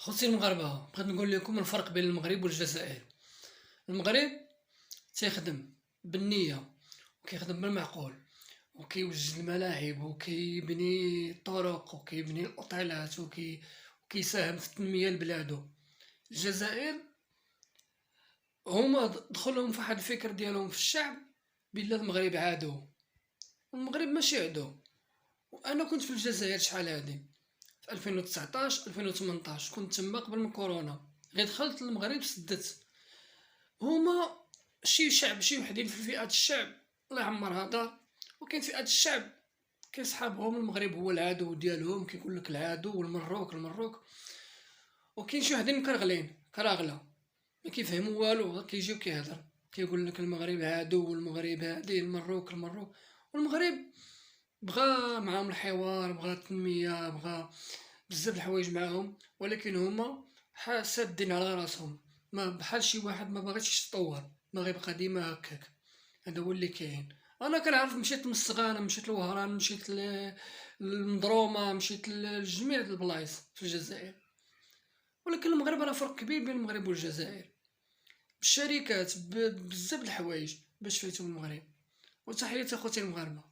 خوتي المغاربة، بغيت نقول لكم الفرق بين المغرب والجزائر. المغرب تيخدم بالنية وكيخدم بالمعقول، وكيوجد الملاعب وكيبني الطرق وكيبني الاوتيلات وكيساهم في التنمية لبلادو. الجزائر هما دخلهم فواحد الفكر ديالهم في الشعب بلي المغرب عادو، والمغرب ماشي عدو. وانا كنت في الجزائر شحال هادي في 2019 2018، كنت تما قبل من كورونا. غير دخلت للمغرب سدت. هما شي شعب، شي وحدين في فئات الشعب الله يعمرها دار، وكاين فئات الشعب كيصحابهم المغرب هو العدو ديالهم، كيقول لك العدو والمروك المروك. وكاين شي وحدين كرغلين كراغله ما كيفهموا والو، غير كيجي وكيهضر كيقول لك المغرب عدو والمغرب هادي المروك المروك. والمغرب بغى معاهم الحوار، بغى التنمية، بغى بزاف الحوايج معاهم، ولكن هما سادين على راسهم. ما بحال شي واحد ما باغيش يتطور، ما غيبقى ديما هكاك. هذا هو اللي كاين. انا كنعرف مشيت للصغانه، مشيت لوهران، مشيت للمضرومه، مشيت لجميع البلايص في الجزائر. ولكن المغرب راه فرق كبير بين المغرب والجزائر، بالشركات بزاف د الحوايج باش فايتو من المغرب. وتحية اخوتي المغاربه.